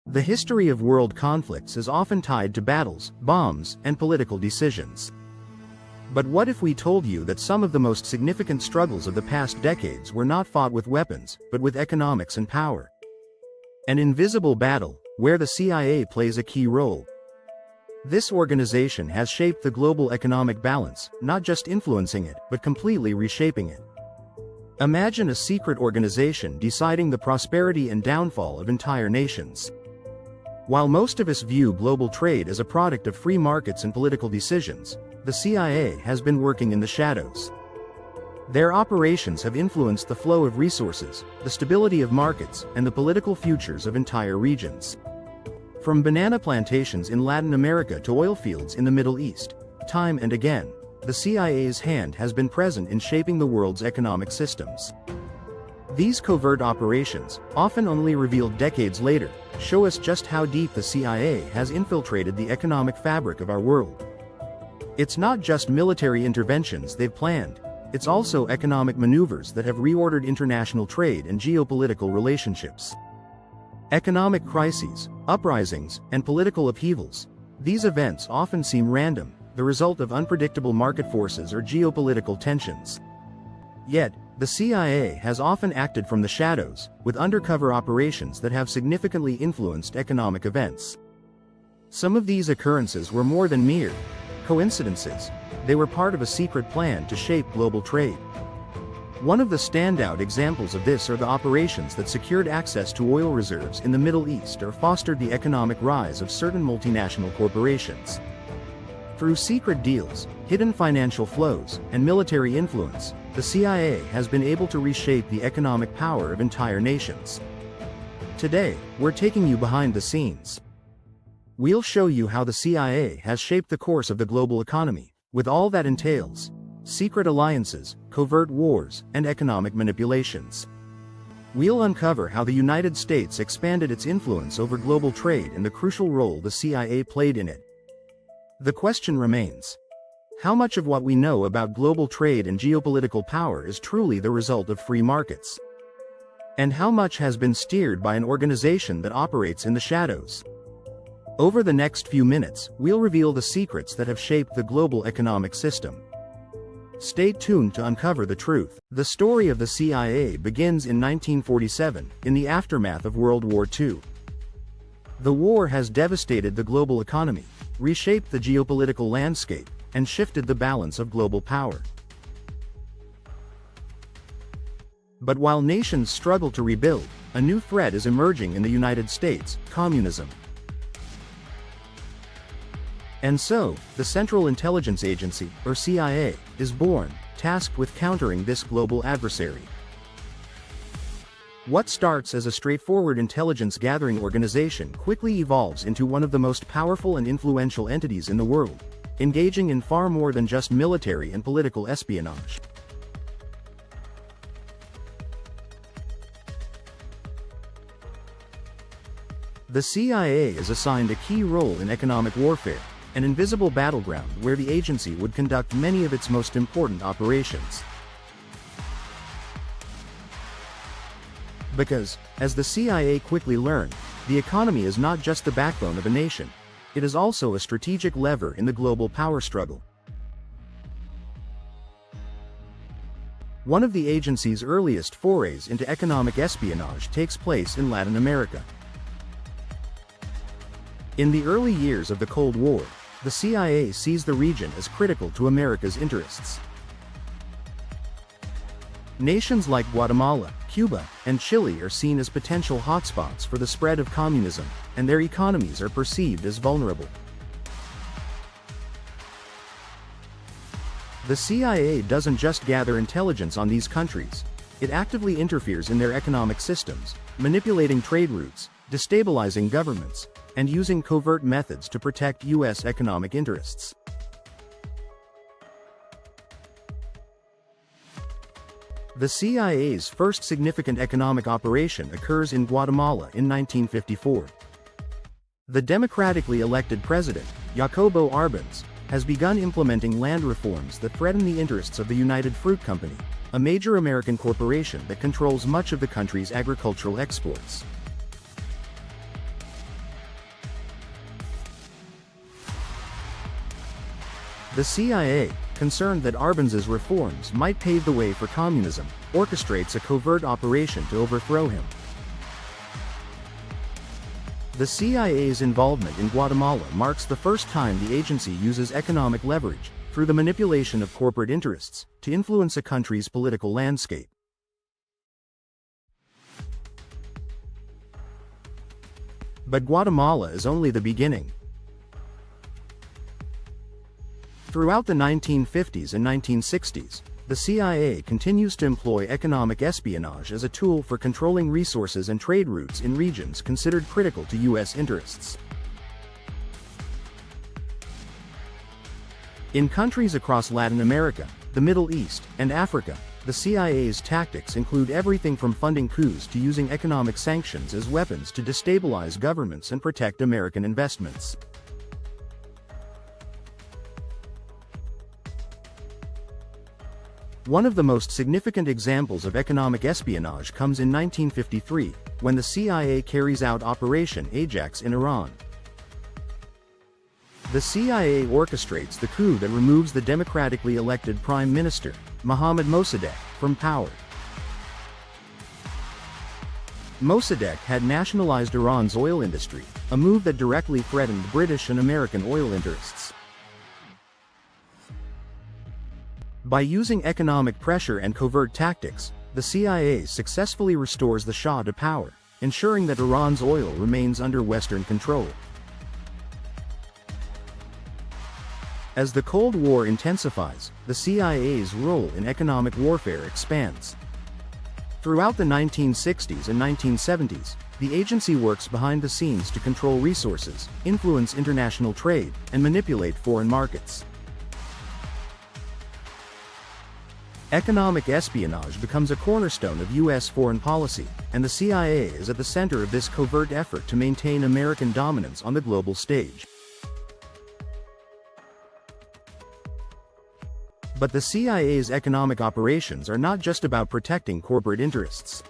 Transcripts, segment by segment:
The history of world conflicts is often tied to battles, bombs, and political decisions. But what if we told you that some of the most significant struggles of the past decades were not fought with weapons, but with economics and power? An invisible battle, where the CIA plays a key role. This organization has shaped the global economic balance, not just influencing it, but completely reshaping it. Imagine a secret organization deciding the prosperity and downfall of entire nations. While most of us view global trade as a product of free markets and political decisions, the CIA has been working in the shadows. Their operations have influenced the flow of resources, the stability of markets, and the political futures of entire regions. From banana plantations in Latin America to oil fields in the Middle East, time and again, the CIA's hand has been present in shaping the world's economic systems. These covert operations, often only revealed decades later, show us just how deep the CIA has infiltrated the economic fabric of our world. It's not just military interventions they've planned, it's also economic maneuvers that have reordered international trade and geopolitical relationships. Economic crises, uprisings, and political upheavals. These events often seem random, the result of unpredictable market forces or geopolitical tensions. Yet, the CIA has often acted from the shadows, with undercover operations that have significantly influenced economic events. Some of these occurrences were more than mere coincidences. They were part of a secret plan to shape global trade. One of the standout examples of this are the operations that secured access to oil reserves in the Middle East or fostered the economic rise of certain multinational corporations. Through secret deals, hidden financial flows, and military influence, the CIA has been able to reshape the economic power of entire nations. Today, we're taking you behind the scenes. We'll show you how the CIA has shaped the course of the global economy, with all that entails: secret alliances, covert wars, and economic manipulations. We'll uncover how the United States expanded its influence over global trade and the crucial role the CIA played in it. The question remains: how much of what we know about global trade and geopolitical power is truly the result of free markets? And how much has been steered by an organization that operates in the shadows? Over the next few minutes, we'll reveal the secrets that have shaped the global economic system. Stay tuned to uncover the truth. The story of the CIA begins in 1947, in the aftermath of World War II. The war has devastated the global economy, reshaped the geopolitical landscape, and shifted the balance of global power. But while nations struggle to rebuild, a new threat is emerging in the United States: communism. And so, the Central Intelligence Agency, or CIA, is born, tasked with countering this global adversary. What starts as a straightforward intelligence-gathering organization quickly evolves into one of the most powerful and influential entities in the world, engaging in far more than just military and political espionage. The CIA is assigned a key role in economic warfare, an invisible battleground where the agency would conduct many of its most important operations. Because, as the CIA quickly learned, the economy is not just the backbone of a nation, it is also a strategic lever in the global power struggle. One of the agency's earliest forays into economic espionage takes place in Latin America. In the early years of the Cold War, the CIA sees the region as critical to America's interests. Nations like Guatemala, Cuba, and Chile are seen as potential hotspots for the spread of communism, and their economies are perceived as vulnerable. The CIA doesn't just gather intelligence on these countries, it actively interferes in their economic systems, manipulating trade routes, destabilizing governments, and using covert methods to protect U.S. economic interests. The CIA's first significant economic operation occurs in Guatemala in 1954. The democratically elected president, Jacobo Arbenz, has begun implementing land reforms that threaten the interests of the United Fruit Company, a major American corporation that controls much of the country's agricultural exports. The CIA, concerned that Arbenz' reforms might pave the way for communism, orchestrates a covert operation to overthrow him. The CIA's involvement in Guatemala marks the first time the agency uses economic leverage, through the manipulation of corporate interests, to influence a country's political landscape. But Guatemala is only the beginning. Throughout the 1950s and 1960s, the CIA continues to employ economic espionage as a tool for controlling resources and trade routes in regions considered critical to U.S. interests. In countries across Latin America, the Middle East, and Africa, the CIA's tactics include everything from funding coups to using economic sanctions as weapons to destabilize governments and protect American investments. One of the most significant examples of economic espionage comes in 1953, when the CIA carries out Operation Ajax in Iran. The CIA orchestrates the coup that removes the democratically elected Prime Minister, Mohammad Mossadegh, from power. Mossadegh had nationalized Iran's oil industry, a move that directly threatened British and American oil interests. By using economic pressure and covert tactics, the CIA successfully restores the Shah to power, ensuring that Iran's oil remains under Western control. As the Cold War intensifies, the CIA's role in economic warfare expands. Throughout the 1960s and 1970s, the agency works behind the scenes to control resources, influence international trade, and manipulate foreign markets. Economic espionage becomes a cornerstone of U.S. foreign policy, and the CIA is at the center of this covert effort to maintain American dominance on the global stage. But the CIA's economic operations are not just about protecting corporate interests.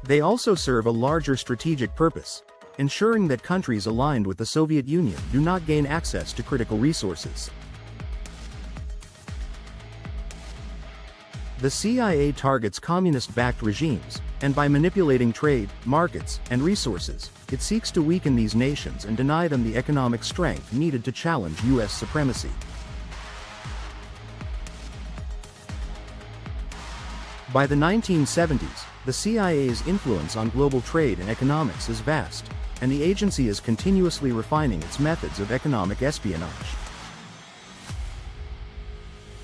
They also serve a larger strategic purpose, ensuring that countries aligned with the Soviet Union do not gain access to critical resources. The CIA targets communist-backed regimes, and by manipulating trade, markets, and resources, it seeks to weaken these nations and deny them the economic strength needed to challenge U.S. supremacy. By the 1970s, the CIA's influence on global trade and economics is vast, and the agency is continuously refining its methods of economic espionage.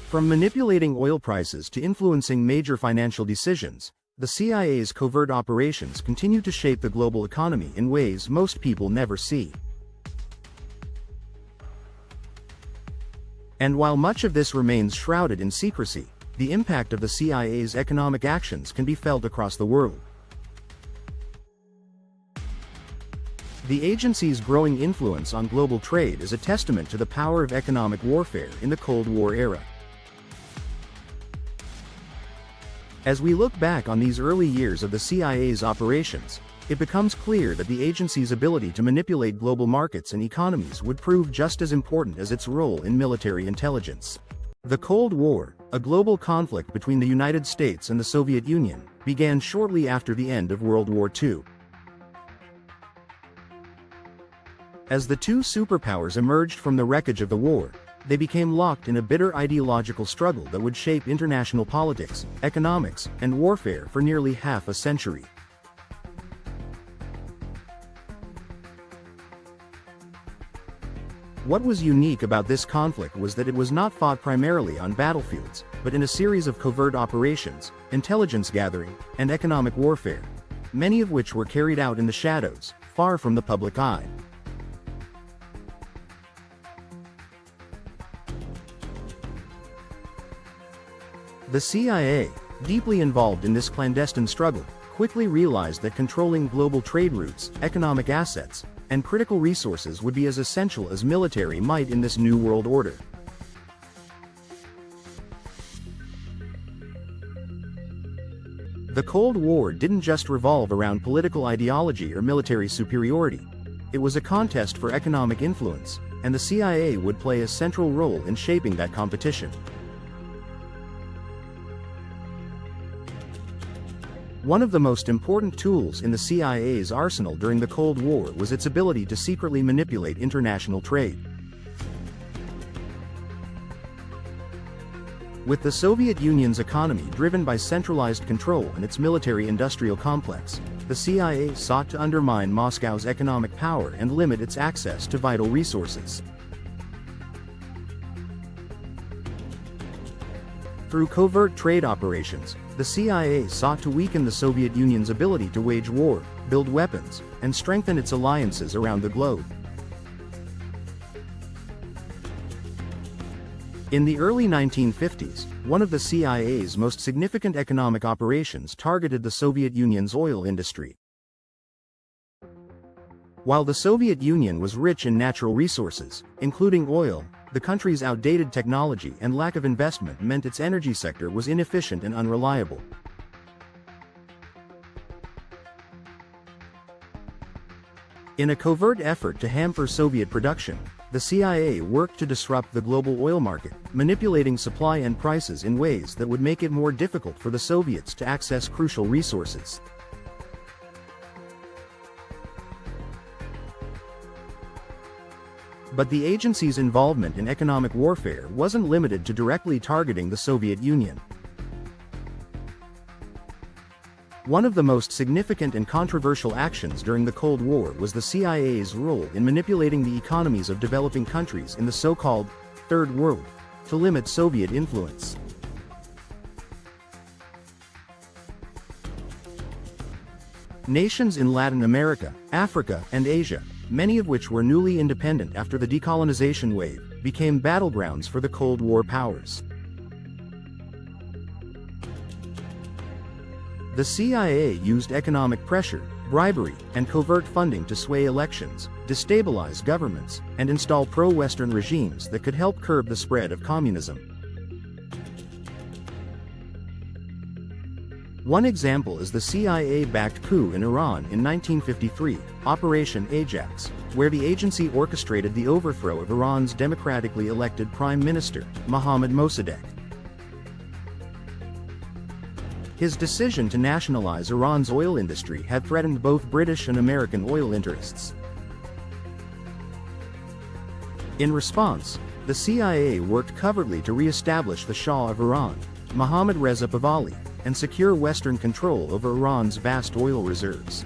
From manipulating oil prices to influencing major financial decisions, the CIA's covert operations continue to shape the global economy in ways most people never see. And while much of this remains shrouded in secrecy, the impact of the CIA's economic actions can be felt across the world. The agency's growing influence on global trade is a testament to the power of economic warfare in the Cold War era. As we look back on these early years of the CIA's operations, it becomes clear that the agency's ability to manipulate global markets and economies would prove just as important as its role in military intelligence. The Cold War, a global conflict between the United States and the Soviet Union, began shortly after the end of World War II. As the two superpowers emerged from the wreckage of the war, they became locked in a bitter ideological struggle that would shape international politics, economics, and warfare for nearly half a century. What was unique about this conflict was that it was not fought primarily on battlefields, but in a series of covert operations, intelligence gathering, and economic warfare, many of which were carried out in the shadows, far from the public eye. The CIA, deeply involved in this clandestine struggle, quickly realized that controlling global trade routes, economic assets, and critical resources would be as essential as military might in this new world order. The Cold War didn't just revolve around political ideology or military superiority. It was a contest for economic influence, and the CIA would play a central role in shaping that competition. One of the most important tools in the CIA's arsenal during the Cold War was its ability to secretly manipulate international trade. With the Soviet Union's economy driven by centralized control and its military-industrial complex, the CIA sought to undermine Moscow's economic power and limit its access to vital resources. Through covert trade operations, the CIA sought to weaken the Soviet Union's ability to wage war, build weapons, and strengthen its alliances around the globe. In the early 1950s, one of the CIA's most significant economic operations targeted the Soviet Union's oil industry. While the Soviet Union was rich in natural resources, including oil, the country's outdated technology and lack of investment meant its energy sector was inefficient and unreliable. In a covert effort to hamper Soviet production, the CIA worked to disrupt the global oil market, manipulating supply and prices in ways that would make it more difficult for the Soviets to access crucial resources. But the agency's involvement in economic warfare wasn't limited to directly targeting the Soviet Union. One of the most significant and controversial actions during the Cold War was the CIA's role in manipulating the economies of developing countries in the so-called Third World to limit Soviet influence. Nations in Latin America, Africa, and Asia, many of which were newly independent after the decolonization wave, became battlegrounds for the Cold War powers. The CIA used economic pressure, bribery, and covert funding to sway elections, destabilize governments, and install pro-Western regimes that could help curb the spread of communism. One example is the CIA-backed coup in Iran in 1953, Operation Ajax, where the agency orchestrated the overthrow of Iran's democratically elected Prime Minister, Mohammad Mossadegh. His decision to nationalize Iran's oil industry had threatened both British and American oil interests. In response, the CIA worked covertly to re-establish the Shah of Iran, Mohammad Reza Pahlavi, and secure Western control over Iran's vast oil reserves.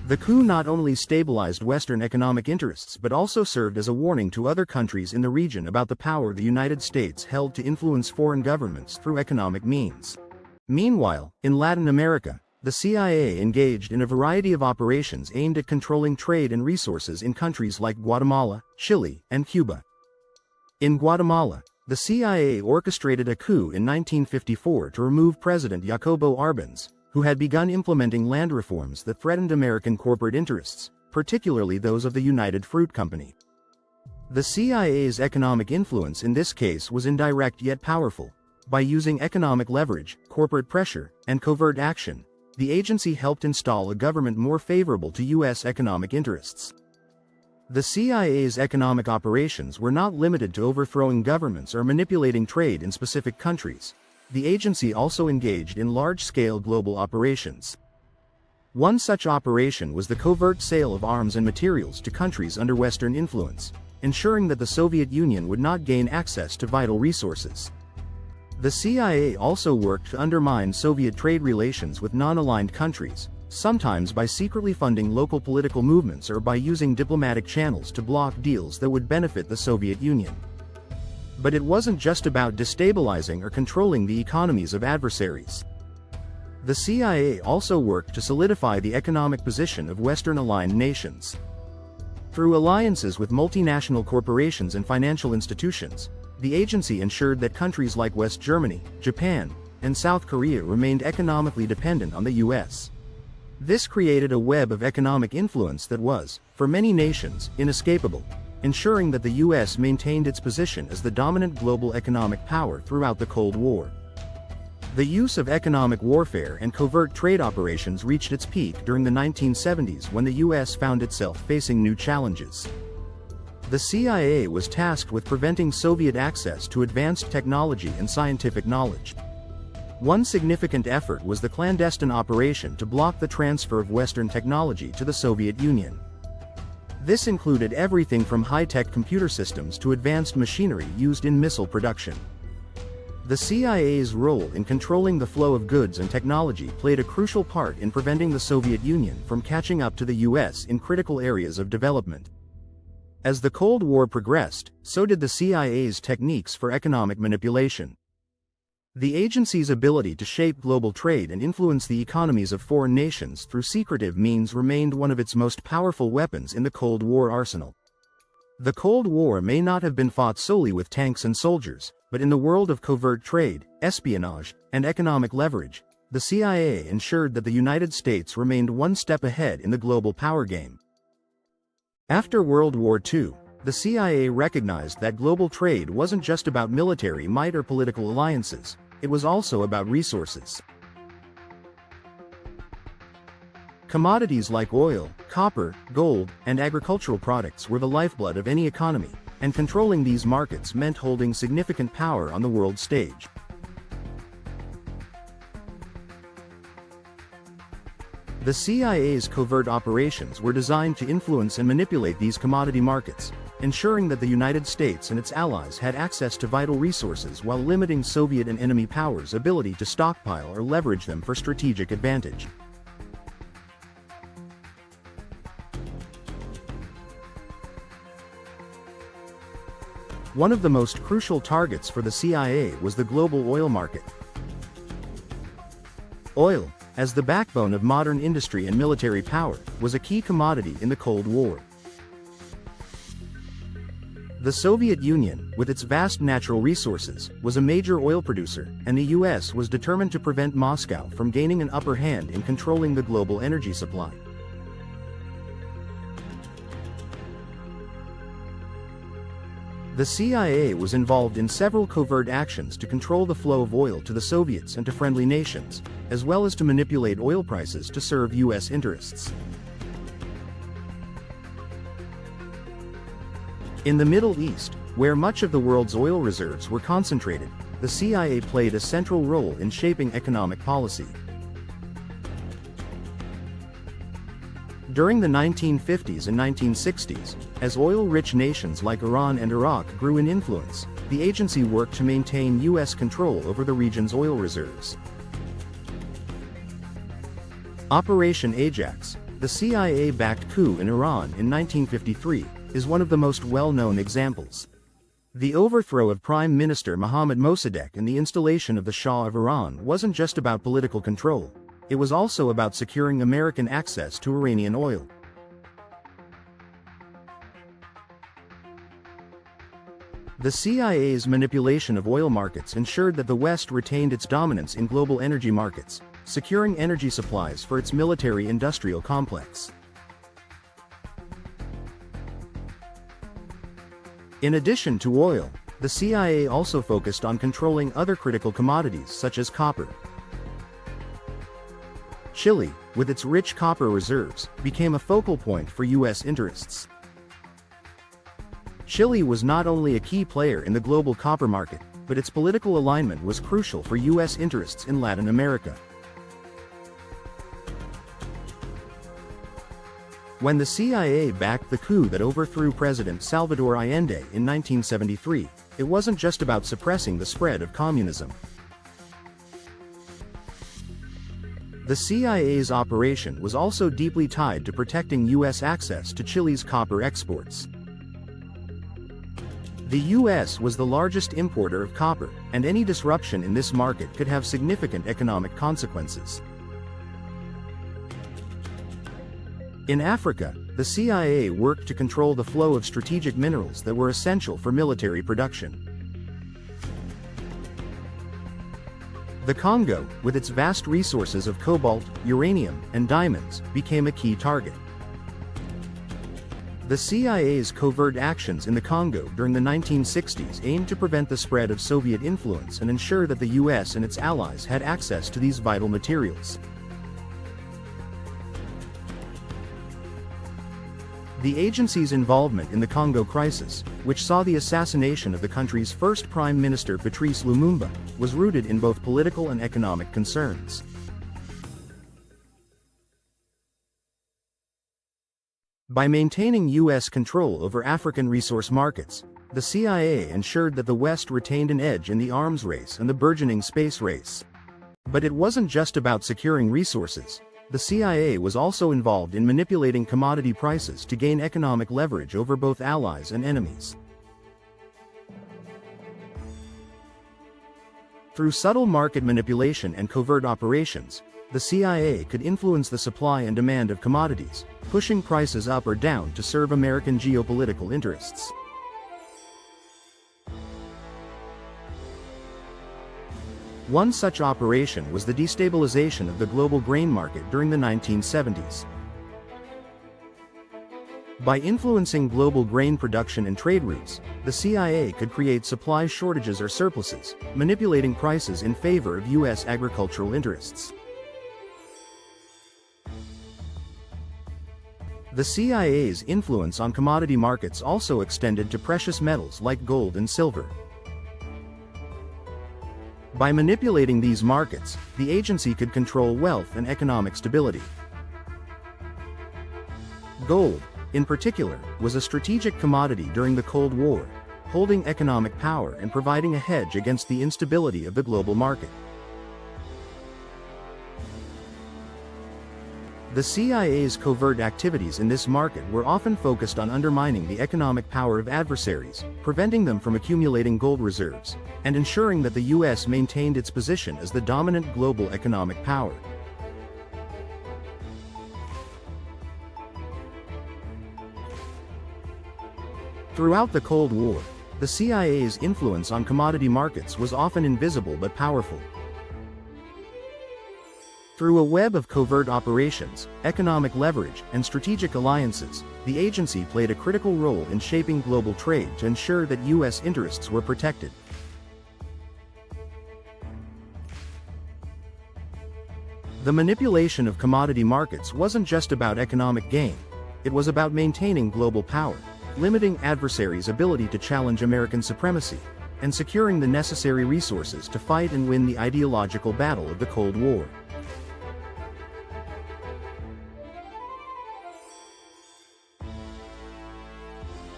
The coup not only stabilized Western economic interests but also served as a warning to other countries in the region about the power the United States held to influence foreign governments through economic means. Meanwhile, in Latin America, the CIA engaged in a variety of operations aimed at controlling trade and resources in countries like Guatemala, Chile, and Cuba. In Guatemala, the CIA orchestrated a coup in 1954 to remove President Jacobo Arbenz, who had begun implementing land reforms that threatened American corporate interests, particularly those of the United Fruit Company. The CIA's economic influence in this case was indirect yet powerful. By using economic leverage, corporate pressure, and covert action, the agency helped install a government more favorable to U.S. economic interests. The CIA's economic operations were not limited to overthrowing governments or manipulating trade in specific countries. The agency also engaged in large-scale global operations. One such operation was the covert sale of arms and materials to countries under Western influence, ensuring that the Soviet Union would not gain access to vital resources. The CIA also worked to undermine Soviet trade relations with non-aligned countries, sometimes by secretly funding local political movements or by using diplomatic channels to block deals that would benefit the Soviet Union. But it wasn't just about destabilizing or controlling the economies of adversaries. The CIA also worked to solidify the economic position of Western-aligned nations. Through alliances with multinational corporations and financial institutions, the agency ensured that countries like West Germany, Japan, and South Korea remained economically dependent on the U.S. This created a web of economic influence that was, for many nations, inescapable, ensuring that the U.S. maintained its position as the dominant global economic power throughout the Cold War. The use of economic warfare and covert trade operations reached its peak during the 1970s when the US found itself facing new challenges. The CIA was tasked with preventing Soviet access to advanced technology and scientific knowledge. One significant effort was the clandestine operation to block the transfer of Western technology to the Soviet Union. This included everything from high-tech computer systems to advanced machinery used in missile production. The CIA's role in controlling the flow of goods and technology played a crucial part in preventing the Soviet Union from catching up to the US in critical areas of development. As the Cold War progressed, so did the CIA's techniques for economic manipulation. The agency's ability to shape global trade and influence the economies of foreign nations through secretive means remained one of its most powerful weapons in the Cold War arsenal. The Cold War may not have been fought solely with tanks and soldiers, but in the world of covert trade, espionage, and economic leverage, the CIA ensured that the United States remained one step ahead in the global power game. After World War II, the CIA recognized that global trade wasn't just about military might or political alliances, it was also about resources. Commodities like oil, copper, gold, and agricultural products were the lifeblood of any economy, and controlling these markets meant holding significant power on the world stage. The CIA's covert operations were designed to influence and manipulate these commodity markets, ensuring that the United States and its allies had access to vital resources while limiting Soviet and enemy powers' ability to stockpile or leverage them for strategic advantage. One of the most crucial targets for the CIA was the global oil market. Oil, as the backbone of modern industry and military power, was a key commodity in the Cold War. The Soviet Union, with its vast natural resources, was a major oil producer, and the US was determined to prevent Moscow from gaining an upper hand in controlling the global energy supply. The CIA was involved in several covert actions to control the flow of oil to the Soviets and to friendly nations, as well as to manipulate oil prices to serve US interests. In the Middle East, where much of the world's oil reserves were concentrated, the CIA played a central role in shaping economic policy. During the 1950s and 1960s, as oil-rich nations like Iran and Iraq grew in influence, the agency worked to maintain US control over the region's oil reserves. Operation Ajax, the CIA-backed coup in Iran in 1953, is one of the most well-known examples. The overthrow of Prime Minister Mohammad Mossadegh and the installation of the Shah of Iran wasn't just about political control, it was also about securing American access to Iranian oil. The CIA's manipulation of oil markets ensured that the West retained its dominance in global energy markets, securing energy supplies for its military-industrial complex. In addition to oil, the CIA also focused on controlling other critical commodities such as copper. Chile, with its rich copper reserves, became a focal point for US interests. Chile was not only a key player in the global copper market, but its political alignment was crucial for US interests in Latin America. When the CIA backed the coup that overthrew President Salvador Allende in 1973, it wasn't just about suppressing the spread of communism. The CIA's operation was also deeply tied to protecting US access to Chile's copper exports. The US was the largest importer of copper, and any disruption in this market could have significant economic consequences. In Africa, the CIA worked to control the flow of strategic minerals that were essential for military production. The Congo, with its vast resources of cobalt, uranium, and diamonds, became a key target. The CIA's covert actions in the Congo during the 1960s aimed to prevent the spread of Soviet influence and ensure that the US and its allies had access to these vital materials. The agency's involvement in the Congo crisis, which saw the assassination of the country's first Prime Minister Patrice Lumumba, was rooted in both political and economic concerns. By maintaining U.S. control over African resource markets, the CIA ensured that the West retained an edge in the arms race and the burgeoning space race. But it wasn't just about securing resources. The CIA was also involved in manipulating commodity prices to gain economic leverage over both allies and enemies. Through subtle market manipulation and covert operations, the CIA could influence the supply and demand of commodities, pushing prices up or down to serve American geopolitical interests. One such operation was the destabilization of the global grain market during the 1970s. By influencing global grain production and trade routes, the CIA could create supply shortages or surpluses, manipulating prices in favor of U.S. agricultural interests. The CIA's influence on commodity markets also extended to precious metals like gold and silver. By manipulating these markets, the agency could control wealth and economic stability. Gold, in particular, was a strategic commodity during the Cold War, holding economic power and providing a hedge against the instability of the global market. The CIA's covert activities in this market were often focused on undermining the economic power of adversaries, preventing them from accumulating gold reserves, and ensuring that the U.S. maintained its position as the dominant global economic power. Throughout the Cold War, the CIA's influence on commodity markets was often invisible but powerful. Through a web of covert operations, economic leverage, and strategic alliances, the agency played a critical role in shaping global trade to ensure that U.S. interests were protected. The manipulation of commodity markets wasn't just about economic gain, it was about maintaining global power, limiting adversaries' ability to challenge American supremacy, and securing the necessary resources to fight and win the ideological battle of the Cold War.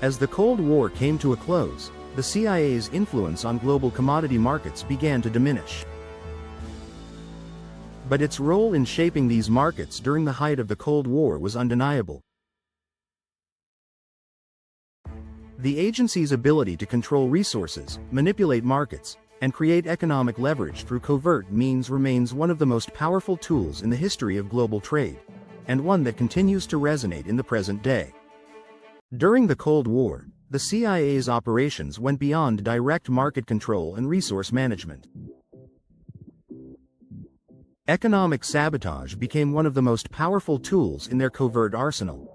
As the Cold War came to a close, the CIA's influence on global commodity markets began to diminish. But its role in shaping these markets during the height of the Cold War was undeniable. The agency's ability to control resources, manipulate markets, and create economic leverage through covert means remains one of the most powerful tools in the history of global trade, and one that continues to resonate in the present day. During the Cold War, the CIA's operations went beyond direct market control and resource management. Economic sabotage became one of the most powerful tools in their covert arsenal.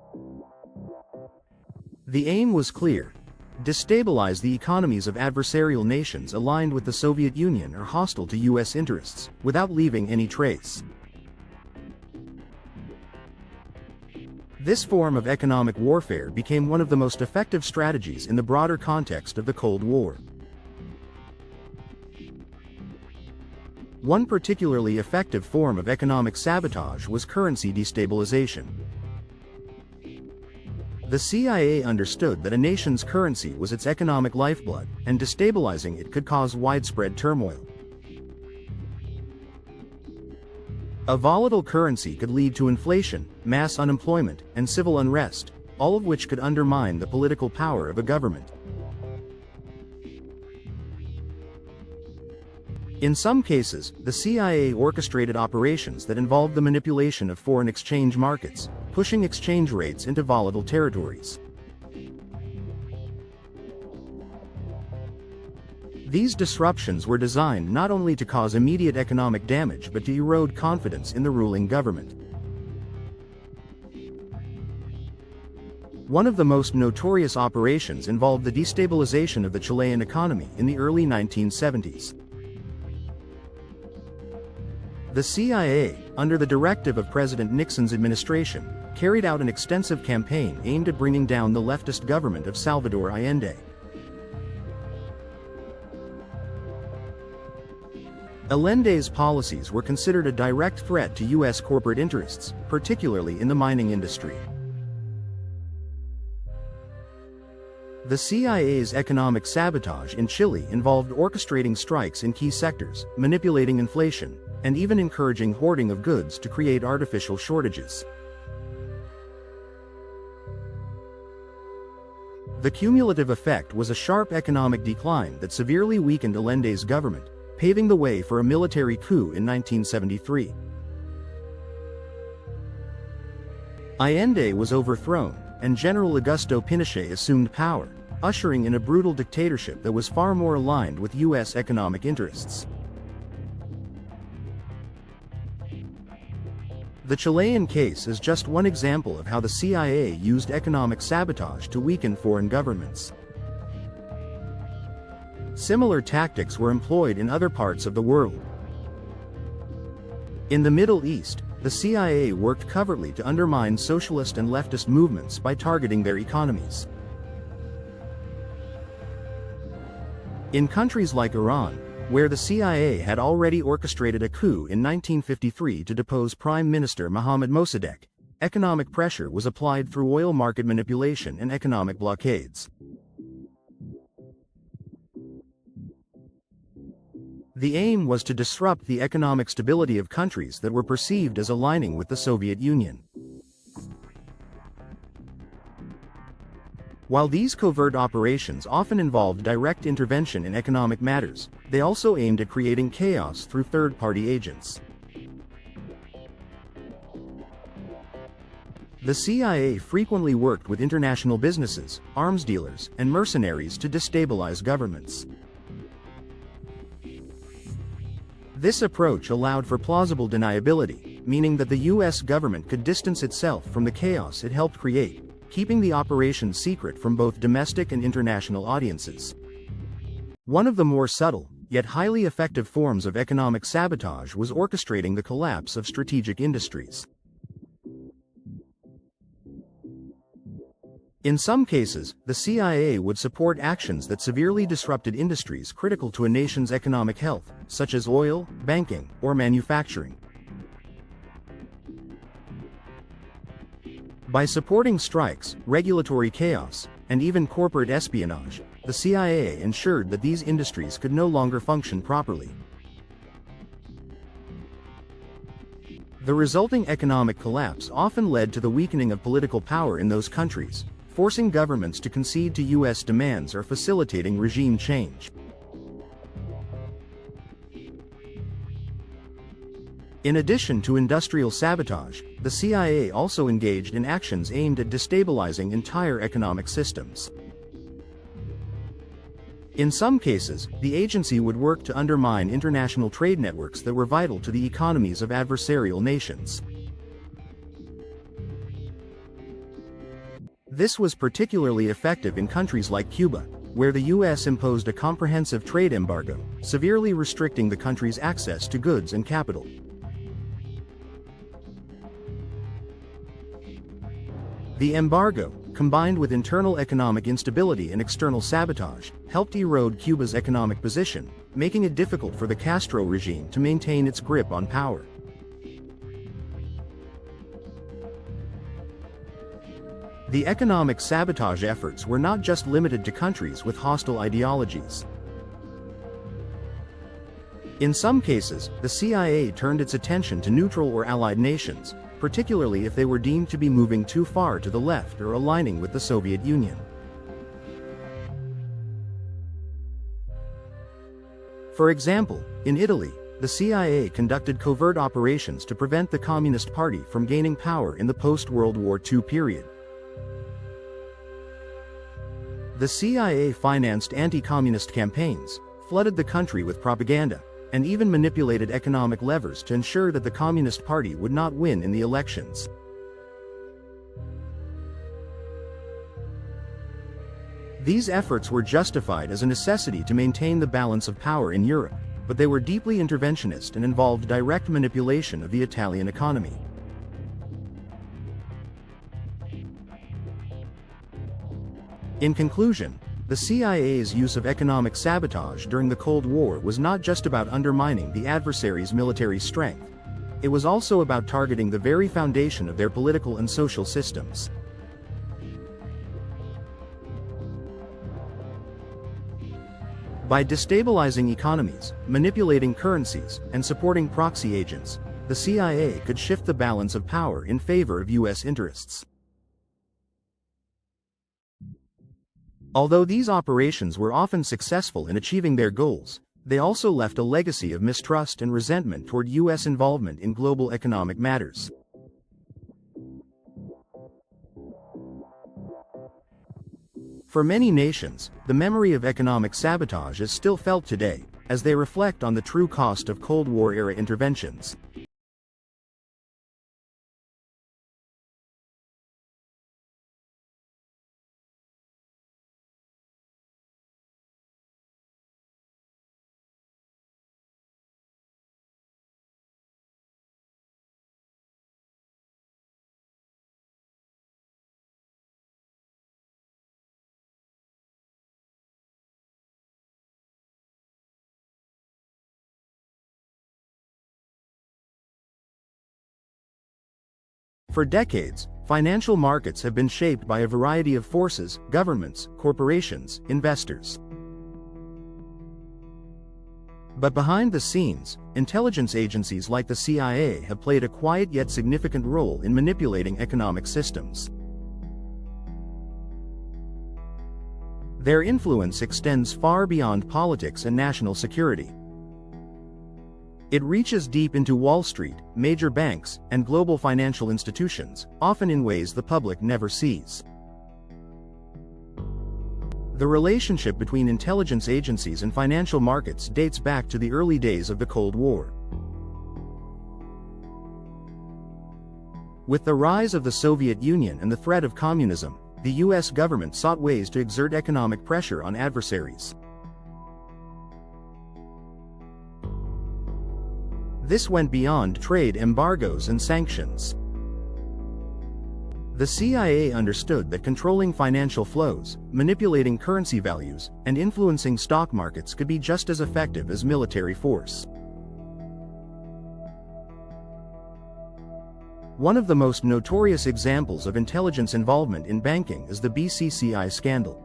The aim was clear: destabilize the economies of adversarial nations aligned with the Soviet Union or hostile to U.S. interests, without leaving any trace. This form of economic warfare became one of the most effective strategies in the broader context of the Cold War. One particularly effective form of economic sabotage was currency destabilization. The CIA understood that a nation's currency was its economic lifeblood, and destabilizing it could cause widespread turmoil. A volatile currency could lead to inflation, mass unemployment, and civil unrest, all of which could undermine the political power of a government. In some cases, the CIA orchestrated operations that involved the manipulation of foreign exchange markets, pushing exchange rates into volatile territories. These disruptions were designed not only to cause immediate economic damage but to erode confidence in the ruling government. One of the most notorious operations involved the destabilization of the Chilean economy in the early 1970s. The CIA, under the directive of President Nixon's administration, carried out an extensive campaign aimed at bringing down the leftist government of Salvador Allende. Allende's policies were considered a direct threat to U.S. corporate interests, particularly in the mining industry. The CIA's economic sabotage in Chile involved orchestrating strikes in key sectors, manipulating inflation, and even encouraging hoarding of goods to create artificial shortages. The cumulative effect was a sharp economic decline that severely weakened Allende's government, paving the way for a military coup in 1973. Allende was overthrown, and General Augusto Pinochet assumed power, ushering in a brutal dictatorship that was far more aligned with U.S. economic interests. The Chilean case is just one example of how the CIA used economic sabotage to weaken foreign governments. Similar tactics were employed in other parts of the world. In the Middle East, the CIA worked covertly to undermine socialist and leftist movements by targeting their economies. In countries like Iran, where the CIA had already orchestrated a coup in 1953 to depose Prime Minister Mohammad Mossadegh, economic pressure was applied through oil market manipulation and economic blockades. The aim was to disrupt the economic stability of countries that were perceived as aligning with the Soviet Union. While these covert operations often involved direct intervention in economic matters, they also aimed at creating chaos through third-party agents. The CIA frequently worked with international businesses, arms dealers, and mercenaries to destabilize governments. This approach allowed for plausible deniability, meaning that the U.S. government could distance itself from the chaos it helped create, keeping the operation secret from both domestic and international audiences. One of the more subtle, yet highly effective forms of economic sabotage was orchestrating the collapse of strategic industries. In some cases, the CIA would support actions that severely disrupted industries critical to a nation's economic health, such as oil, banking, or manufacturing. By supporting strikes, regulatory chaos, and even corporate espionage, the CIA ensured that these industries could no longer function properly. The resulting economic collapse often led to the weakening of political power in those countries, forcing governments to concede to U.S. demands or facilitating regime change. In addition to industrial sabotage, the CIA also engaged in actions aimed at destabilizing entire economic systems. In some cases, the agency would work to undermine international trade networks that were vital to the economies of adversarial nations. This was particularly effective in countries like Cuba, where the U.S. imposed a comprehensive trade embargo, severely restricting the country's access to goods and capital. The embargo, combined with internal economic instability and external sabotage, helped erode Cuba's economic position, making it difficult for the Castro regime to maintain its grip on power. The economic sabotage efforts were not just limited to countries with hostile ideologies. In some cases, the CIA turned its attention to neutral or allied nations, particularly if they were deemed to be moving too far to the left or aligning with the Soviet Union. For example, in Italy, the CIA conducted covert operations to prevent the Communist Party from gaining power in the post-World War II period. The CIA financed anti-communist campaigns, flooded the country with propaganda, and even manipulated economic levers to ensure that the Communist Party would not win in the elections. These efforts were justified as a necessity to maintain the balance of power in Europe, but they were deeply interventionist and involved direct manipulation of the Italian economy. In conclusion, the CIA's use of economic sabotage during the Cold War was not just about undermining the adversary's military strength. It was also about targeting the very foundation of their political and social systems. By destabilizing economies, manipulating currencies, and supporting proxy agents, the CIA could shift the balance of power in favor of U.S. interests. Although these operations were often successful in achieving their goals, they also left a legacy of mistrust and resentment toward U.S. involvement in global economic matters. For many nations, the memory of economic sabotage is still felt today, as they reflect on the true cost of Cold War-era interventions. For decades, financial markets have been shaped by a variety of forces: governments, corporations, investors. But behind the scenes, intelligence agencies like the CIA have played a quiet yet significant role in manipulating economic systems. Their influence extends far beyond politics and national security. It reaches deep into Wall Street, major banks, and global financial institutions, often in ways the public never sees. The relationship between intelligence agencies and financial markets dates back to the early days of the Cold War. With the rise of the Soviet Union and the threat of communism, the U.S. government sought ways to exert economic pressure on adversaries. This went beyond trade embargoes and sanctions. The CIA understood that controlling financial flows, manipulating currency values, and influencing stock markets could be just as effective as military force. One of the most notorious examples of intelligence involvement in banking is the BCCI scandal.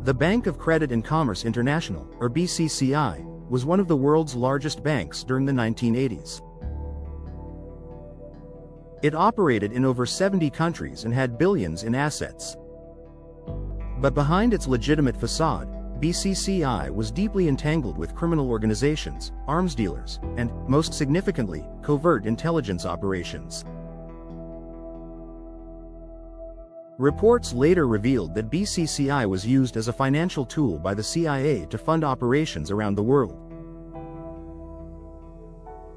The Bank of Credit and Commerce International, or BCCI, was one of the world's largest banks during the 1980s. It operated in over 70 countries and had billions in assets. But behind its legitimate facade, BCCI was deeply entangled with criminal organizations, arms dealers, and, most significantly, covert intelligence operations. Reports later revealed that BCCI was used as a financial tool by the CIA to fund operations around the world.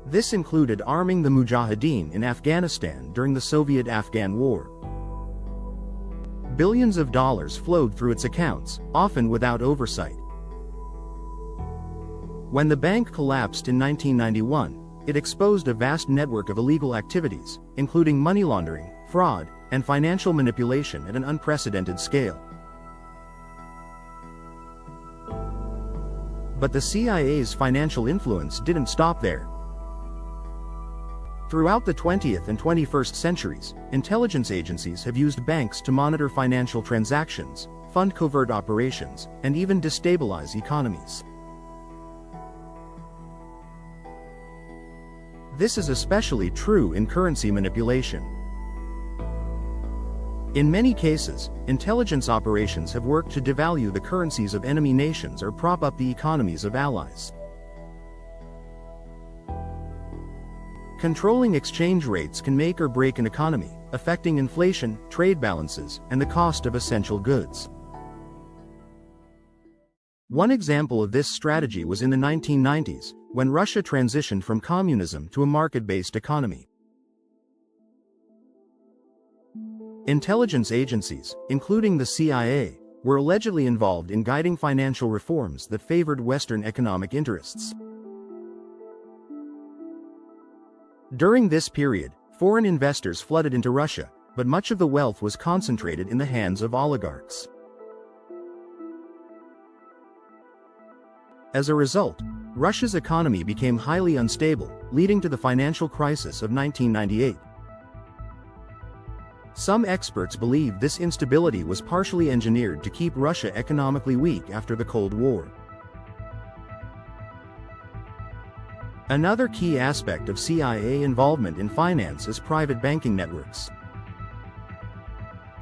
This included arming the Mujahideen in Afghanistan during the Soviet-Afghan War. Billions of dollars flowed through its accounts, often without oversight. When the bank collapsed in 1991, it exposed a vast network of illegal activities, including money laundering, fraud, and financial manipulation at an unprecedented scale. But the CIA's financial influence didn't stop there. Throughout the 20th and 21st centuries, intelligence agencies have used banks to monitor financial transactions, fund covert operations, and even destabilize economies. This is especially true in currency manipulation. In many cases, intelligence operations have worked to devalue the currencies of enemy nations or prop up the economies of allies. Controlling exchange rates can make or break an economy, affecting inflation, trade balances, and the cost of essential goods. One example of this strategy was in the 1990s, when Russia transitioned from communism to a market-based economy. Intelligence agencies, including the CIA, were allegedly involved in guiding financial reforms that favored Western economic interests. During this period, foreign investors flooded into Russia, but much of the wealth was concentrated in the hands of oligarchs. As a result, Russia's economy became highly unstable, leading to the financial crisis of 1998. Some experts believe this instability was partially engineered to keep Russia economically weak after the Cold War. Another key aspect of CIA involvement in finance is private banking networks.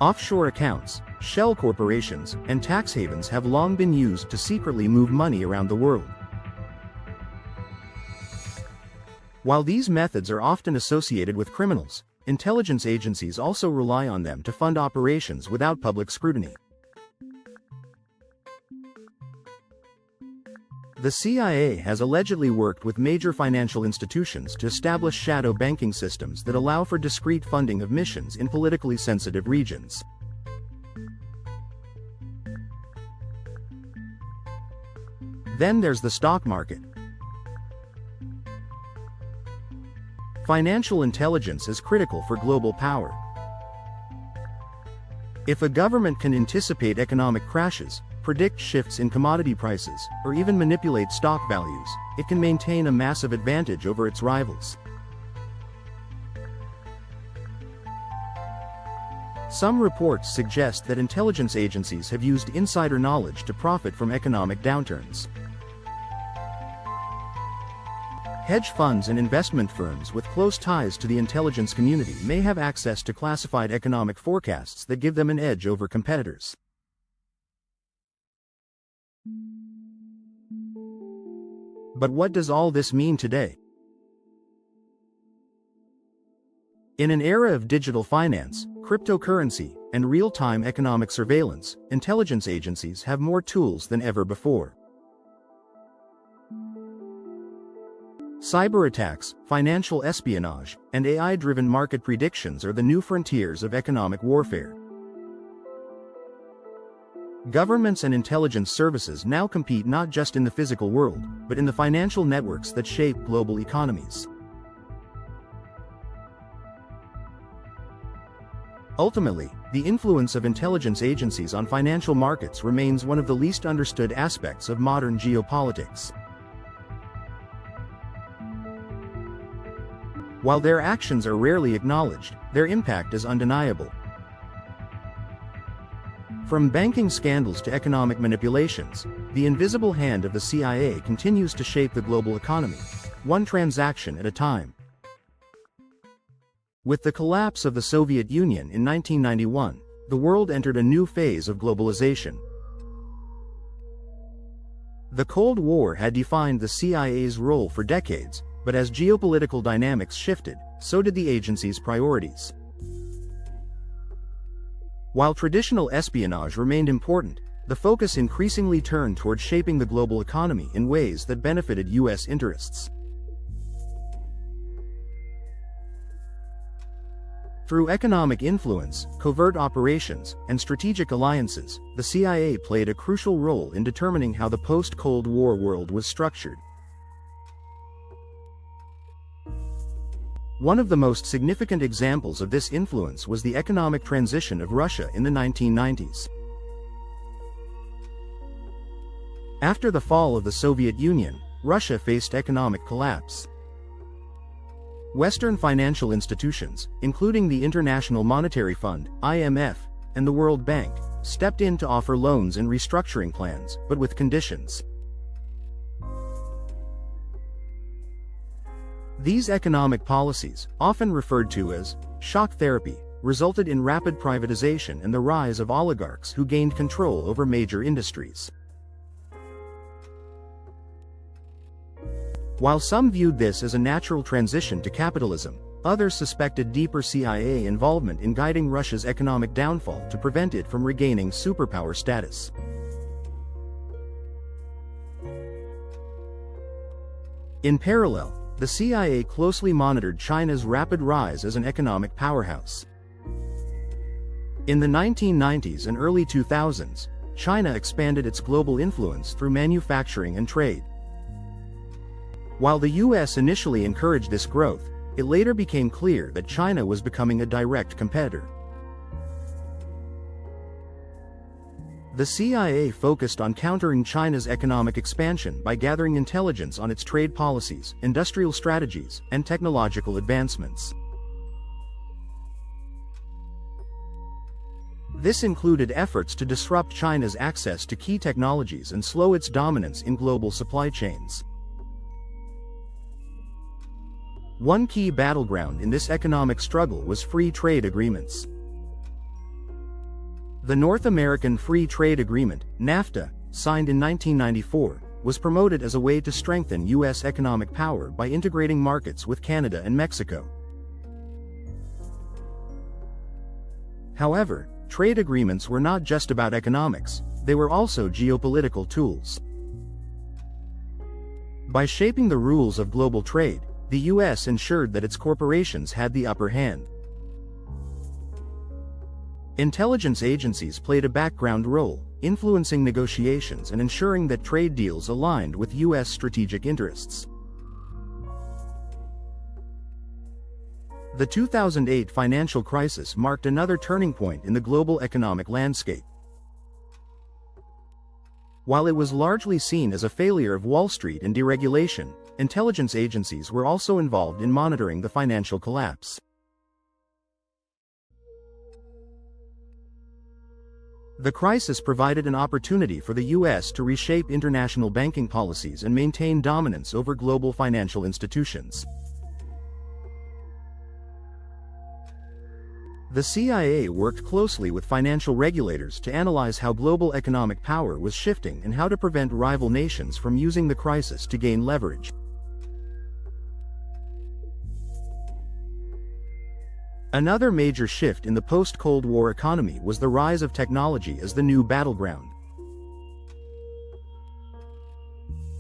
Offshore accounts, shell corporations, and tax havens have long been used to secretly move money around the world. While these methods are often associated with criminals, intelligence agencies also rely on them to fund operations without public scrutiny. The CIA has allegedly worked with major financial institutions to establish shadow banking systems that allow for discreet funding of missions in politically sensitive regions. Then there's the stock market. Financial intelligence is critical for global power. If a government can anticipate economic crashes, predict shifts in commodity prices, or even manipulate stock values, it can maintain a massive advantage over its rivals. Some reports suggest that intelligence agencies have used insider knowledge to profit from economic downturns. Hedge funds and investment firms with close ties to the intelligence community may have access to classified economic forecasts that give them an edge over competitors. But what does all this mean today? In an era of digital finance, cryptocurrency, and real-time economic surveillance, intelligence agencies have more tools than ever before. Cyber attacks, financial espionage, and AI-driven market predictions are the new frontiers of economic warfare. Governments and intelligence services now compete not just in the physical world, but in the financial networks that shape global economies. Ultimately, the influence of intelligence agencies on financial markets remains one of the least understood aspects of modern geopolitics. While their actions are rarely acknowledged, their impact is undeniable. From banking scandals to economic manipulations, the invisible hand of the CIA continues to shape the global economy, one transaction at a time. With the collapse of the Soviet Union in 1991, the world entered a new phase of globalization. The Cold War had defined the CIA's role for decades, but as geopolitical dynamics shifted, so did the agency's priorities. While traditional espionage remained important, the focus increasingly turned toward shaping the global economy in ways that benefited U.S. interests. Through economic influence, covert operations, and strategic alliances, the CIA played a crucial role in determining how the post-Cold War world was structured. One of the most significant examples of this influence was the economic transition of Russia in the 1990s. After the fall of the Soviet Union, Russia faced economic collapse. Western financial institutions, including the International Monetary Fund, IMF, and the World Bank, stepped in to offer loans and restructuring plans, but with conditions. These economic policies, often referred to as shock therapy, resulted in rapid privatization and the rise of oligarchs who gained control over major industries. While some viewed this as a natural transition to capitalism, others suspected deeper CIA involvement in guiding Russia's economic downfall to prevent it from regaining superpower status. In parallel, the CIA closely monitored China's rapid rise as an economic powerhouse. In the 1990s and early 2000s, China expanded its global influence through manufacturing and trade. While the US initially encouraged this growth, it later became clear that China was becoming a direct competitor. The CIA focused on countering China's economic expansion by gathering intelligence on its trade policies, industrial strategies, and technological advancements. This included efforts to disrupt China's access to key technologies and slow its dominance in global supply chains. One key battleground in this economic struggle was free trade agreements. The North American Free Trade Agreement, NAFTA, signed in 1994, was promoted as a way to strengthen U.S. economic power by integrating markets with Canada and Mexico. However, trade agreements were not just about economics, they were also geopolitical tools. By shaping the rules of global trade, the U.S. ensured that its corporations had the upper hand. Intelligence agencies played a background role, influencing negotiations and ensuring that trade deals aligned with U.S. strategic interests. The 2008 financial crisis marked another turning point in the global economic landscape. While it was largely seen as a failure of Wall Street and deregulation, intelligence agencies were also involved in monitoring the financial collapse. The crisis provided an opportunity for the U.S. to reshape international banking policies and maintain dominance over global financial institutions. The CIA worked closely with financial regulators to analyze how global economic power was shifting and how to prevent rival nations from using the crisis to gain leverage. Another major shift in the post-Cold War economy was the rise of technology as the new battleground.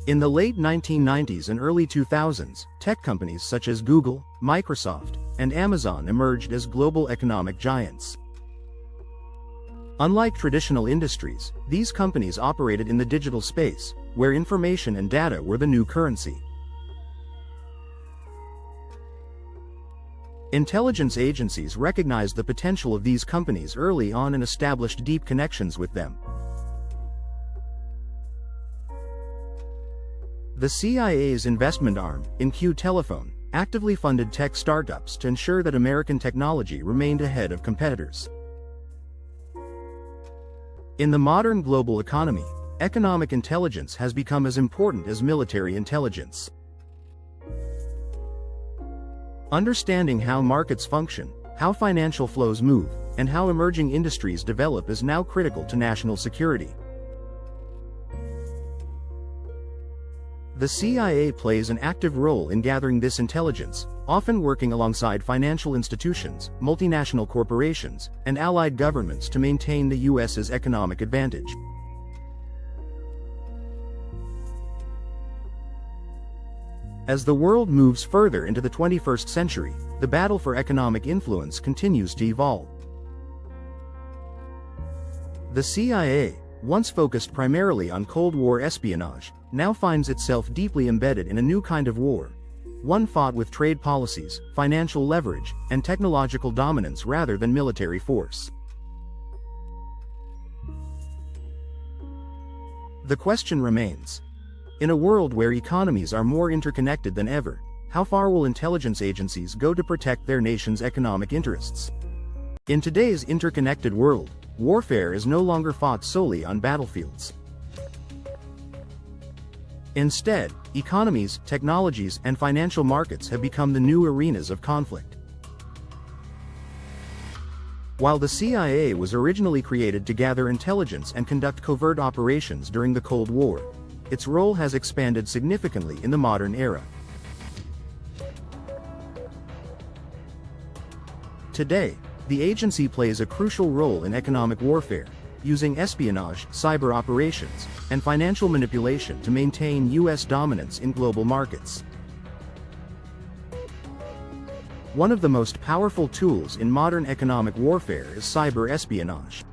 In the late 1990s and early 2000s, tech companies such as Google, Microsoft, and Amazon emerged as global economic giants. Unlike traditional industries, these companies operated in the digital space, where information and data were the new currency. Intelligence agencies recognized the potential of these companies early on and established deep connections with them. The CIA's investment arm, InQ Telephone, actively funded tech startups to ensure that American technology remained ahead of competitors. In the modern global economy, economic intelligence has become as important as military intelligence. Understanding how markets function, how financial flows move, and how emerging industries develop is now critical to national security. The CIA plays an active role in gathering this intelligence, often working alongside financial institutions, multinational corporations, and allied governments to maintain the U.S.'s economic advantage. As the world moves further into the 21st century, the battle for economic influence continues to evolve. The CIA, once focused primarily on Cold War espionage, now finds itself deeply embedded in a new kind of war, one fought with trade policies, financial leverage, and technological dominance rather than military force. The question remains: in a world where economies are more interconnected than ever, how far will intelligence agencies go to protect their nation's economic interests? In today's interconnected world, warfare is no longer fought solely on battlefields. Instead, economies, technologies, and financial markets have become the new arenas of conflict. While the CIA was originally created to gather intelligence and conduct covert operations during the Cold War, its role has expanded significantly in the modern era. Today, the agency plays a crucial role in economic warfare, using espionage, cyber operations, and financial manipulation to maintain U.S. dominance in global markets. One of the most powerful tools in modern economic warfare is cyber espionage.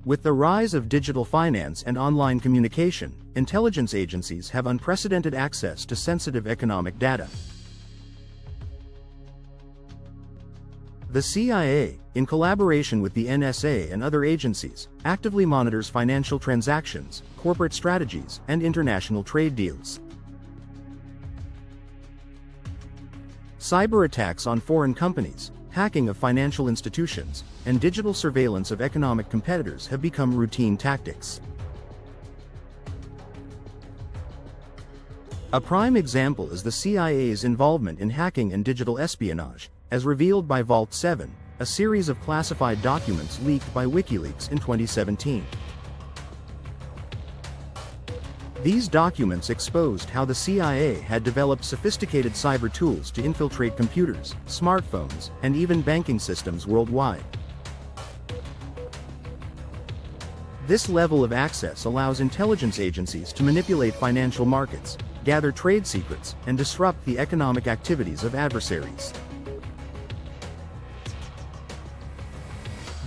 With the rise of digital finance and online communication, intelligence agencies have unprecedented access to sensitive economic data. The CIA, in collaboration with the NSA and other agencies, actively monitors financial transactions, corporate strategies, and international trade deals. Cyber attacks on foreign companies, hacking of financial institutions, and digital surveillance of economic competitors have become routine tactics. A prime example is the CIA's involvement in hacking and digital espionage, as revealed by Vault 7, a series of classified documents leaked by WikiLeaks in 2017. These documents exposed how the CIA had developed sophisticated cyber tools to infiltrate computers, smartphones, and even banking systems worldwide. This level of access allows intelligence agencies to manipulate financial markets, gather trade secrets, and disrupt the economic activities of adversaries.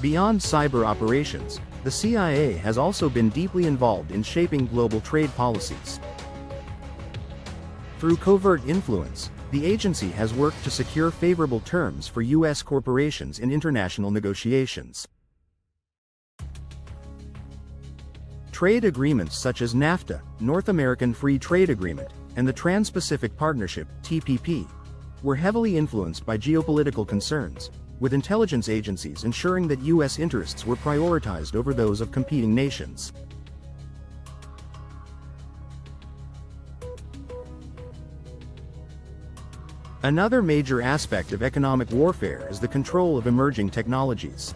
Beyond cyber operations, the CIA has also been deeply involved in shaping global trade policies. Through covert influence, the agency has worked to secure favorable terms for U.S. corporations in international negotiations. Trade agreements such as NAFTA, North American Free Trade Agreement, and the Trans-Pacific Partnership, TPP, were heavily influenced by geopolitical concerns, with intelligence agencies ensuring that U.S. interests were prioritized over those of competing nations. Another major aspect of economic warfare is the control of emerging technologies.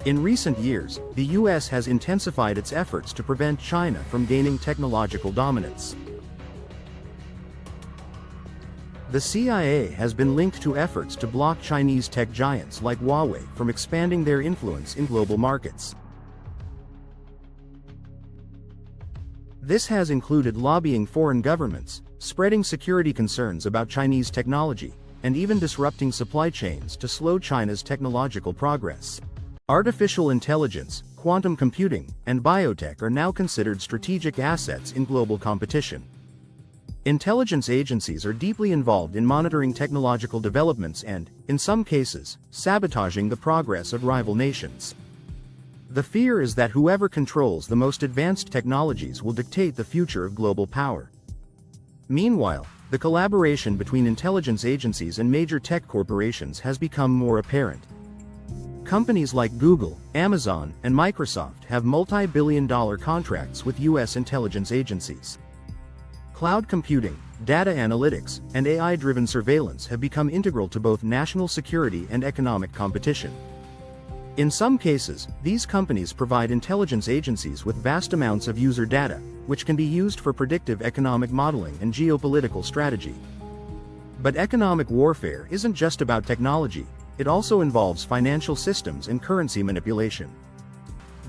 In recent years, the U.S. has intensified its efforts to prevent China from gaining technological dominance. The CIA has been linked to efforts to block Chinese tech giants like Huawei from expanding their influence in global markets. This has included lobbying foreign governments, spreading security concerns about Chinese technology, and even disrupting supply chains to slow China's technological progress. Artificial intelligence, quantum computing, and biotech are now considered strategic assets in global competition. Intelligence agencies are deeply involved in monitoring technological developments and, in some cases, sabotaging the progress of rival nations. The fear is that whoever controls the most advanced technologies will dictate the future of global power. Meanwhile, the collaboration between intelligence agencies and major tech corporations has become more apparent. Companies like Google, Amazon, and Microsoft have multi-billion-dollar contracts with U.S. intelligence agencies. Cloud computing, data analytics, and AI-driven surveillance have become integral to both national security and economic competition. In some cases, these companies provide intelligence agencies with vast amounts of user data, which can be used for predictive economic modeling and geopolitical strategy. But economic warfare isn't just about technology, it also involves financial systems and currency manipulation.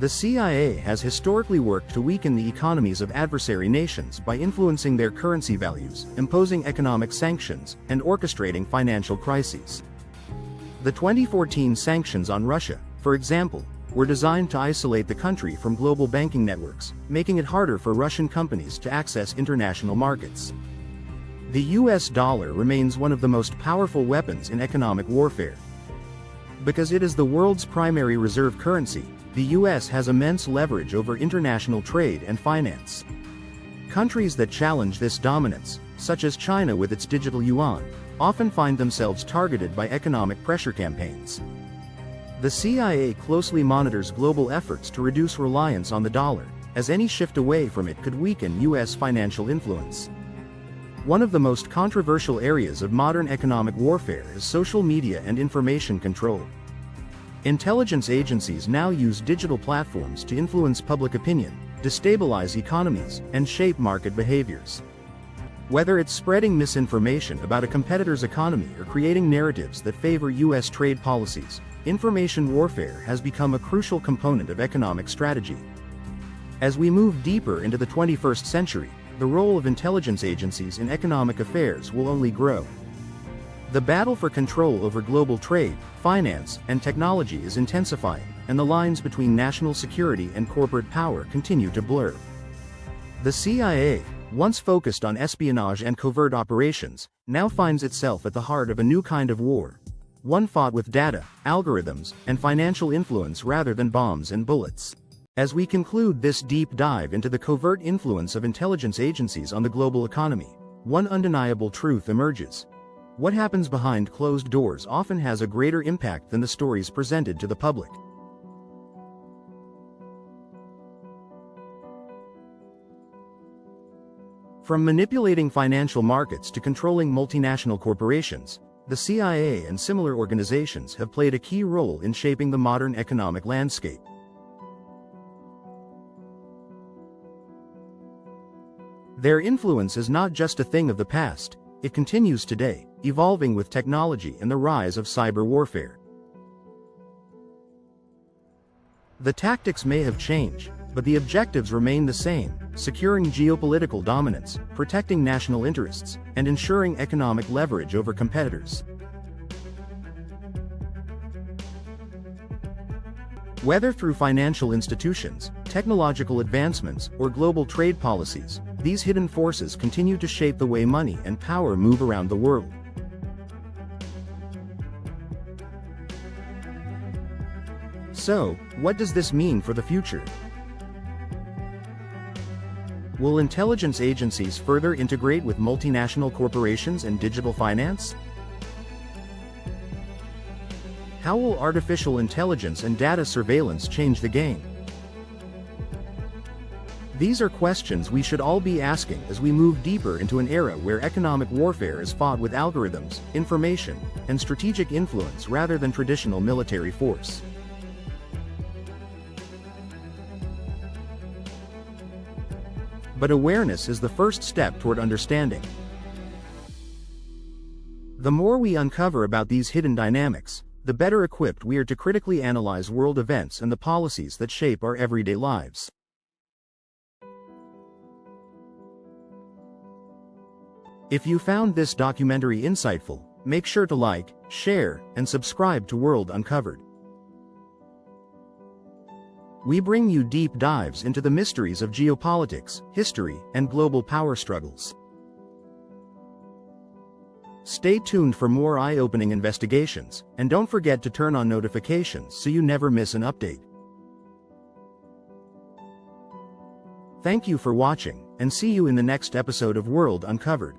The CIA has historically worked to weaken the economies of adversary nations by influencing their currency values, imposing economic sanctions, and orchestrating financial crises. The 2014 sanctions on Russia, for example, were designed to isolate the country from global banking networks, making it harder for Russian companies to access international markets. The US dollar remains one of the most powerful weapons in economic warfare. Because it is the world's primary reserve currency, the US has immense leverage over international trade and finance. Countries that challenge this dominance, such as China with its digital yuan, often find themselves targeted by economic pressure campaigns. The CIA closely monitors global efforts to reduce reliance on the dollar, as any shift away from it could weaken US financial influence. One of the most controversial areas of modern economic warfare is social media and information control. Intelligence agencies now use digital platforms to influence public opinion, destabilize economies, and shape market behaviors. Whether it's spreading misinformation about a competitor's economy or creating narratives that favor US trade policies, information warfare has become a crucial component of economic strategy. As we move deeper into the 21st century, the role of intelligence agencies in economic affairs will only grow. The battle for control over global trade, finance, and technology is intensifying, and the lines between national security and corporate power continue to blur. The CIA, once focused on espionage and covert operations, now finds itself at the heart of a new kind of war. One fought with data, algorithms, and financial influence rather than bombs and bullets. As we conclude this deep dive into the covert influence of intelligence agencies on the global economy, one undeniable truth emerges. What happens behind closed doors often has a greater impact than the stories presented to the public. From manipulating financial markets to controlling multinational corporations, the CIA and similar organizations have played a key role in shaping the modern economic landscape. Their influence is not just a thing of the past, it continues today, evolving with technology and the rise of cyber warfare. The tactics may have changed, but the objectives remain the same: securing geopolitical dominance, protecting national interests, and ensuring economic leverage over competitors. Whether through financial institutions, technological advancements, or global trade policies, these hidden forces continue to shape the way money and power move around the world. So, what does this mean for the future? Will intelligence agencies further integrate with multinational corporations and digital finance? How will artificial intelligence and data surveillance change the game? These are questions we should all be asking as we move deeper into an era where economic warfare is fought with algorithms, information, and strategic influence rather than traditional military force. But awareness is the first step toward understanding. The more we uncover about these hidden dynamics, the better equipped we are to critically analyze world events and the policies that shape our everyday lives. If you found this documentary insightful, make sure to like, share, and subscribe to World Uncovered. We bring you deep dives into the mysteries of geopolitics, history, and global power struggles. Stay tuned for more eye-opening investigations, and don't forget to turn on notifications so you never miss an update. Thank you for watching, and see you in the next episode of World Uncovered.